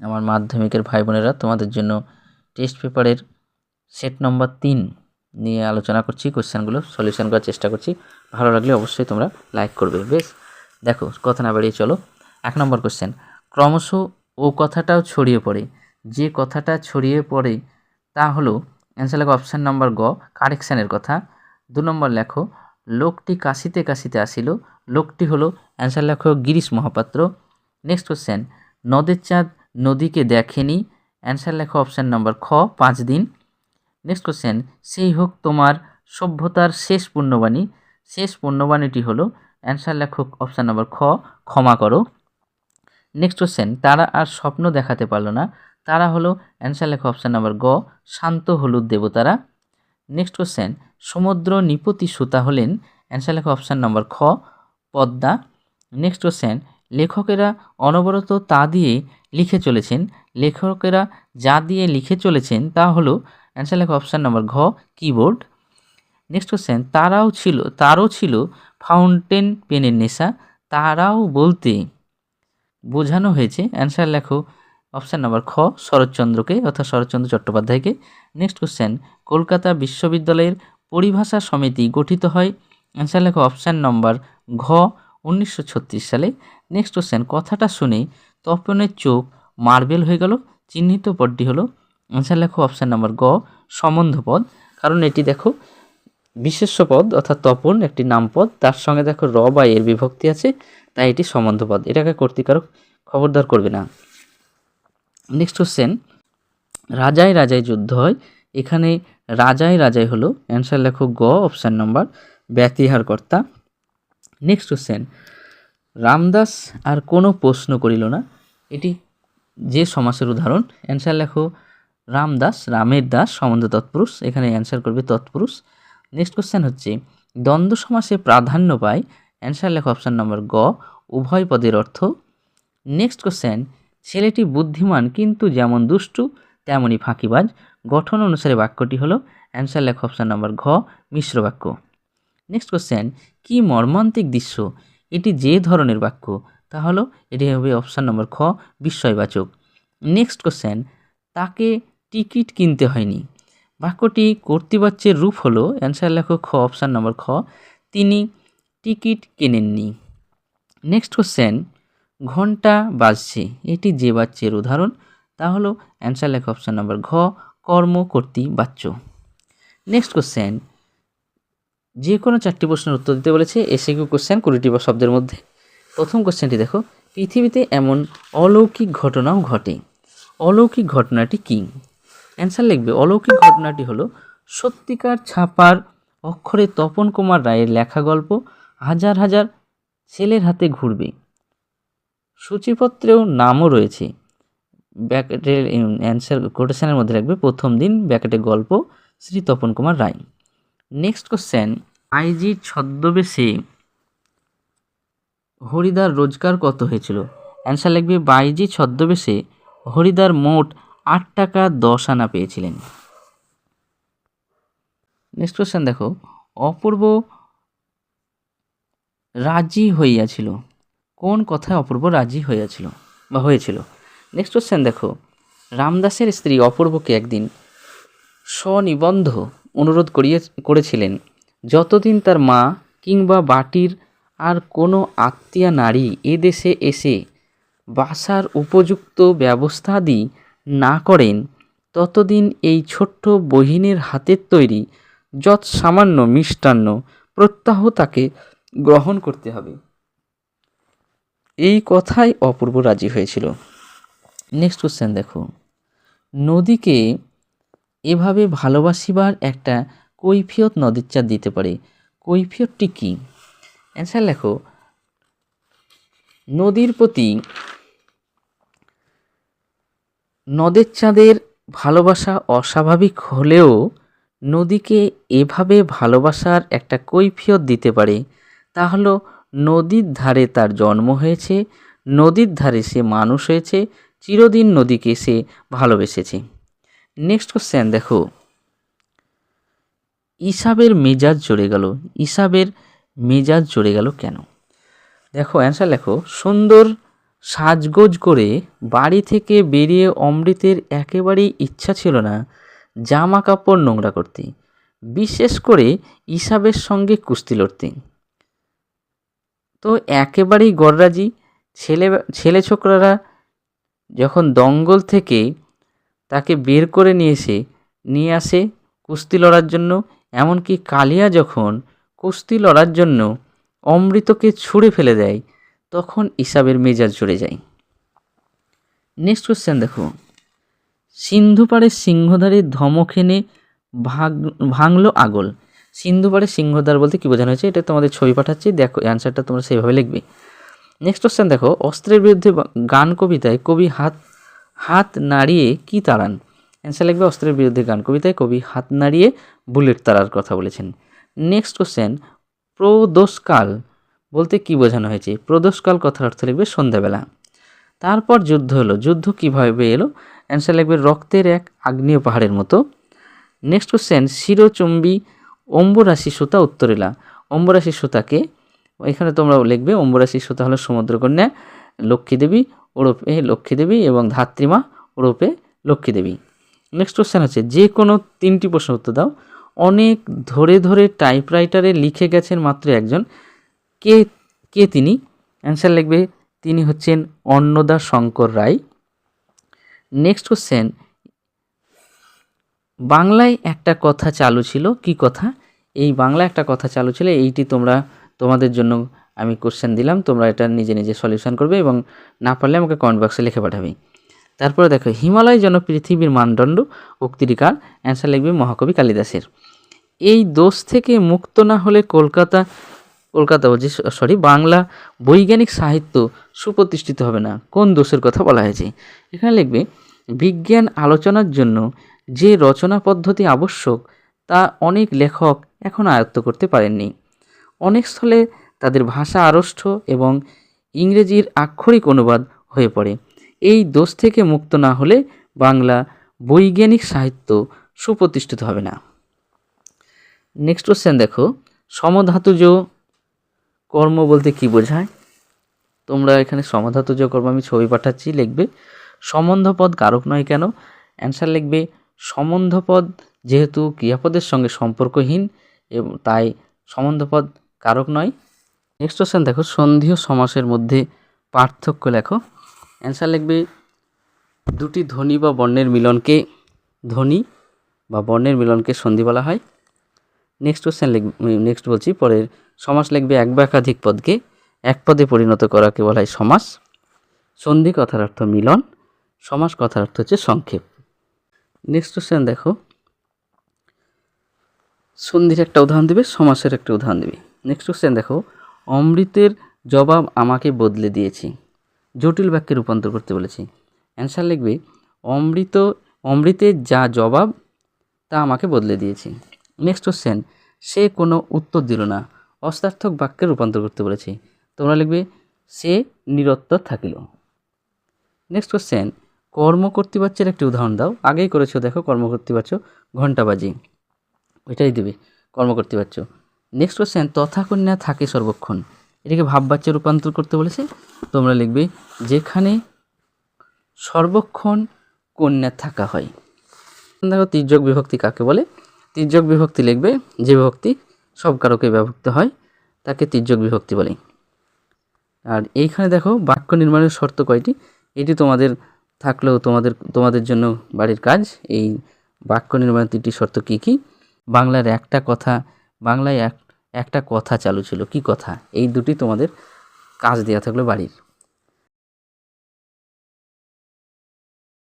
আমার মাধ্যমিকের ভাই বোনেরা, তোমাদের জন্য টেস্ট পেপারের সেট নম্বর 3 নিয়ে আলোচনা করছি। কোশ্চেনগুলো সলিউশন করার চেষ্টা করছি। ভালো লাগলে অবশ্যই তোমরা লাইক করবে। বেশ, দেখো কথা না বাড়িয়ে চলো 1 নম্বর কোশ্চেন। ক্রমশ ও কথাটাও ছড়িয়ে পড়ে। যে কথাটা ছড়িয়ে পড়ে তা হলো, অ্যান্সার লেখো অপশান নম্বর গ, কারেকশানের কথা। 2 নম্বর লেখো লোকটি কাশিতে কাশিতে আসিল। লোকটি হলো, অ্যান্সার লেখো গিরিশ মহাপাত্র। নেক্সট কোশ্চেন, নদের চাঁদ নদীকে দেখেনি। অ্যান্সার লেখো অপশান নম্বর খ, 5 দিন। নেক্সট কোশ্চেন, সেই হোক তোমার সভ্যতার শেষ পুণ্যবাণী। শেষ পুণ্যবাণীটি হলো, অ্যান্সার লেখো অপশান নম্বর খ, ক্ষমা করো। নেক্সট কোশ্চেন, তারা আর স্বপ্ন দেখাতে পারলো না। তারা হলো, অ্যান্সার লেখো অপশান নম্বর গ, শান্ত হলুদ দেবতারা। নেক্সট কোশ্চেন, সমুদ্র নিপতি সুতা হলেন। অ্যান্সার লেখো অপশান নম্বর খ, পদ্মা। নেক্সট কোশ্চেন, লেখকেরা অনবরত তা দিয়ে লিখে চলেছেন। লেখকেরা যা দিয়ে লিখে চলেছেন তা হলো, অ্যান্সার লেখো অপশান নম্বর ঘ, কিবোর্ড। নেক্সট কোশ্চেন, তারও ছিল ফাউন্টেন পেনের নেশা। তারাও বলতে বোঝানো হয়েছে। অ্যান্সার লেখো অপশান নম্বর খ, শরৎচন্দ্রকে অর্থাৎ শরৎচন্দ্র চট্টোপাধ্যায়কে। নেক্সট কোশ্চেন, কলকাতা বিশ্ববিদ্যালয়ের পরিভাষা সমিতি গঠিত হয়। অ্যান্সার লেখো অপশান নম্বর ঘ, 1936 সালে। নেক্সট কোশ্চেন, কথাটা শুনে তপনের চোখ মার্বেল হয়ে গেল। চিহ্নিত পদটি হলো, অ্যান্সার লেখো অপশান নম্বর গ, সম্বন্ধপদ। কারণ এটি দেখো বিশেষ্য পদ অর্থাৎ তপন একটি নামপদ, তার সঙ্গে দেখো র বা এর বিভক্তি আছে, তাই এটি সম্বন্ধপদ। এটাকে কর্তৃকারক খবরদার করবে না। নেক্সট কোশ্চেন, রাজায় রাজায় যুদ্ধ হয়। এখানে রাজায় রাজায় হলো, অ্যান্সার লেখো গ, অপশান নম্বর ব্যতিহারকর্তা। নেক্সট কোশ্চেন, রামদাস আর কোনো প্রশ্ন করিল না। এটি যে সমাসের উদাহরণ। অ্যান্সার লেখো রামদাস, রামের দাস সম্বন্ধ তৎপুরুষ, এখানে অ্যান্সার করবে তৎপুরুষ। নেক্সট কোশ্চেন হচ্ছে, দ্বন্দ্ব সমাসে প্রাধান্য পায়। অ্যান্সার লেখো অপশান নম্বর গ, উভয় পদের অর্থ। নেক্সট কোশ্চেন, ছেলেটি বুদ্ধিমান কিন্তু যেমন দুষ্টু তেমনই ফাঁকিবাজ। গঠন অনুসারে বাক্যটি হলো, অ্যান্সার লেখো অপশান নম্বর ঘ, মিশ্র বাক্য। নেক্সট কোশ্চেন, কি মর্মান্তিক দৃশ্য। এটি যে ধরনের বাক্য, তা হলো এটি হবে অপশান নম্বর খ, বিস্ময়বাচক। নেক্সট কোশ্চেন, তাকে টিকিট কিনতে হয়নি। বাক্যটি কর্তৃবাচ্যের রূপ হলো, অ্যান্সার লেখো খ, অপশান নম্বর খ, তিনি টিকিট কেনেননি। নেক্সট কোশ্চেন, ঘন্টা বাজছে। এটি যে বাচ্যের উদাহরণ, তা হলো অ্যান্সার লেখো অপশান নম্বর ঘ, কর্ম কর্তৃ বাচ্য। নেক্সট কোশ্চেন, যে কোনো 4টি প্রশ্নের উত্তর দিতে বলেছে। এসএকিউ কোশ্চেন 20টি শব্দের মধ্যে। প্রথম কোশ্চেনটি দেখো, পৃথিবীতে এমন অলৌকিক ঘটনাও ঘটে। অলৌকিক ঘটনাটি কী? অ্যান্সার লিখবে, অলৌকিক ঘটনাটি হলো, সত্যিকার ছাপার অক্ষরে তপন কুমার রায়ের লেখা গল্প হাজার হাজার ছেলের হাতে ঘুরবে। সূচিপত্রেও নামও রয়েছে। ব্যাকেটের অ্যান্সার কোটেশনের মধ্যে রাখবে, প্রথম দিন ব্যাকেটে গল্প শ্রী তপন কুমার রায়। নেক্সট কোশ্চেন, আইজির ছদ্মবেশে হরিদার রোজগার কত হয়েছিল? অ্যান্সার লিখবে, বাইজি ছদ্মবেশে হরিদার মোট 8 টাকা 10 আনা পেয়েছিলেন। নেক্সট কোশ্চেন দেখো, অপূর্ব রাজি হইয়াছিল। কোন কথায় অপূর্ব রাজি হইয়াছিল বা হয়েছিল? নেক্সট কোশ্চেন দেখো, রামদাসের স্ত্রী অপূর্বকে একদিন স্বনিবন্ধ অনুরোধ করেছিলেন, যতদিন তার মা কিংবা বাটির আর কোনো আত্মীয়া নারী এদেশে এসে বাসার উপযুক্ত ব্যবস্থাদি না করেন, ততদিন এই ছোট্ট বহিনের হাতের তৈরি যৎ সামান্য মিষ্টান্ন প্রত্যাহ তাকে গ্রহণ করতে হবে। এই কথাই অপূর্ব রাজি হয়েছিল। নেক্সট কোশ্চেন দেখো, নদীকে এভাবে ভালোবাসিবার একটা কৈফিয়ত নদীর চাঁদ দিতে পারে। কৈফিয়তটি কী? অ্যান্সার লেখো, নদীর প্রতি নদের চাঁদের ভালোবাসা অস্বাভাবিক হলেও নদীকে এভাবে ভালোবাসার একটা কৈফিয়ত দিতে পারে। তা হলো, নদীর ধারে তার জন্ম হয়েছে, নদীর ধারে সে মানুষ হয়েছে, চিরদিন নদীকে সে ভালোবেসেছে। নেক্সট কোশ্চেন দেখো, ইসাবের মেজাজ চড়ে গেল। ইসাবের মেজাজ চড়ে গেল কেন? দেখো অ্যান্সার লেখো, সুন্দর সাজগোজ করে বাড়ি থেকে বেরিয়ে অমৃতের একেবারেই ইচ্ছা ছিল না জামা কাপড় নোংরা করতে, বিশেষ করে ইসাবের সঙ্গে কুস্তি লড়তে। তো একেবারেই গররাজি। ছেলে ছোকরারা যখন দঙ্গল থেকে তাকে বের করে নিয়ে আসে কুস্তি লড়ার জন্য, এমনকি কালিয়া যখন কুস্তি লড়ার জন্য অমৃতকে ছুঁড়ে ফেলে দেয়, তখন ইসাবের মেজাজ চড়ে যায়। নেক্সট কোশ্চেন দেখো, সিন্ধু পাড়ের সিংহদ্বারে ধমক এনে ভাঙলো আগল। সিন্ধু পাড়ের সিংহদ্বার বলতে কী বোঝানো হয়েছে, এটা তোমাদের ছবি পাঠাচ্ছি, দেখো অ্যান্সারটা তোমরা সেইভাবে লিখবে। নেক্সট কোশ্চেন দেখো, অস্ত্রের বিরুদ্ধে গান কবিতায় কবি হাত নাড়িয়ে কি তাড়ান। অ্যান্সার লিখবে অস্ত্রের বিরুদ্ধে গান কবিতায় কবি হাত নাড়িয়ে বুলেট তাড়ার কথা বলেছেন। নেক্সট কোশ্চেন, প্রদোষকাল বলতে কি বোঝানো হয়েছে। প্রদোষকাল কথার অর্থ লিখবে সন্ধ্যাবেলা। তারপর যুদ্ধ হলো, যুদ্ধ কীভাবে এলো। অ্যান্সার লিখবে রক্তের এক আগ্নেয় পাহাড়ের মতো। নেক্সট কোশ্চেন, শিরোচুম্বী অম্বুরাশি সুতা উত্তরেলা। অম্বুরাশি সুতাকে এখানে তোমরা লিখবে অম্বুরাশি সুতা হলো সমুদ্রকন্যা লক্ষ্মীদেবী ওরূপে লক্ষ্মীদেবী এবং ধাত্রীমা ওরূপে লক্ষ্মীদেবী। নেক্সট কোশ্চেন হচ্ছে, যে কোনো 3টি প্রশ্ন উত্তর দাও। অনেক ধরে ধরে টাইপরাইটারে লিখে গেছেন মাত্র একজন, কে তিনি। অ্যান্সার লিখবে তিনি হচ্ছেন অন্নদা শঙ্কর রায়। নেক্সট কোশ্চেন, বাংলায় একটা কথা চালু ছিল, কি কথা। এই বাংলা একটা কথা চালু ছিল, এইটি তোমাদের জন্য আমি কোশ্চেন দিলাম, তোমরা এটা নিজে নিজে সলিউশন করবে এবং না পারলে আমাকে কমেন্ট বক্সে লিখে পাঠাবে। তারপরে দেখো, হিমালয় যেন পৃথিবীর মানদণ্ড, উক্তিটি কার। অ্যান্সার লিখবে মহাকবি কালিদাসের। এই দোষ থেকে মুক্ত না হলে বাংলা বৈজ্ঞানিক সাহিত্য সুপ্রতিষ্ঠিত হবে না। কোন দোষের কথা বলা হয়েছে। এখানে লিখবে বিজ্ঞান আলোচনার জন্য যে রচনা পদ্ধতি আবশ্যক তা অনেক লেখক এখন আয়ত্ত করতে পারেননি। অনেক স্থলে তাদের ভাষা আড়ষ্ট এবং ইংরেজির আক্ষরিক অনুবাদ হয়ে পড়ে। এই দোষ থেকে মুক্ত না হলে বাংলা বৈজ্ঞানিক সাহিত্য সুপ্রতিষ্ঠিত হবে না। নেক্সট কোশ্চেন দেখো, সমধাতুজ কর্ম বলতে কি বোঝায়। তোমরা এখানে সমধাতুজ কর্ম আমি ছবি পাঠাচ্ছি, লিখবে সম্বন্ধপদ কারক নয় কেন। অ্যান্সার লিখবে সম্বন্ধপদ যেহেতু ক্রিয়াপদের সঙ্গে সম্পর্কহীন এবং তাই সম্বন্ধপদ কারক নয়। নেক্সট কোশ্চেন দেখো, সন্ধি ও সমাসের মধ্যে পার্থক্য লেখো। অ্যান্সার লিখবে দুটি ধ্বনি বা বর্ণের মিলনকে সন্ধি বলা হয়। নেক্সট কোশ্চেন নেক্সট বলছি পরের, সমাস লিখবে এক বা একাধিক পদকে এক পদে পরিণত করাকে বলা হয় সমাস। সন্ধি কথার অর্থ মিলন, সমাস কথার অর্থ হচ্ছে সংক্ষেপ। নেক্সট কোশ্চেন দেখো, সন্ধির একটা উদাহরণ দেবে, সমাসের একটা উদাহরণ দেবে। নেক্সট কোশ্চেন দেখো, অমৃতের জবাব আমাকে বদলে দিয়েছে, জটিল বাক্যে রূপান্তর করতে বলেছি। অ্যান্সার লিখবে অমৃতের যা জবাব তা আমাকে বদলে দিয়েছে। নেক্সট কোশ্চেন, সে কোনো উত্তর দিল না, অস্বার্থক বাক্যে রূপান্তর করতে বলেছি। তোমরা লিখবে সে নিরুত্তর থাকিল। নেক্সট কোশ্চেন, কর্মকর্তৃবাচ্যের একটি উদাহরণ দাও। আগেই করেছো দেখো, কর্মকর্তৃবাচ্য ঘণ্টাবাজি, ওইটাই দেবে কর্মকর্তৃবাচ্য। নেক্সট কোশ্চেন, তথাকন্যা থাকে সর্বক্ষণ, এটাকে ভাববাচ্যে রূপান্তর করতে বলেছে। তোমরা লিখবে যেখানে সর্বক্ষণ কন্যা থাকা হয়। দেখো তির্যক বিভক্তি কাকে বলে। তির্যক বিভক্তি লিখবে যে বিভক্তি সব কারকে ব্যবহৃত হয় তাকে তির্যক বিভক্তি বলে। আর এইখানে দেখো বাক্য নির্মাণের শর্ত কয়টি, এটি তোমাদের থাকলেও তোমাদের জন্য বাড়ির কাজ। এই বাক্য নির্মাণের 3টি শর্ত কী কী। বাংলায় একটা কথা চালু ছিল, কি কথা, এই দুটি তোমাদের কাজ দেওয়া থাকলো বাড়ির।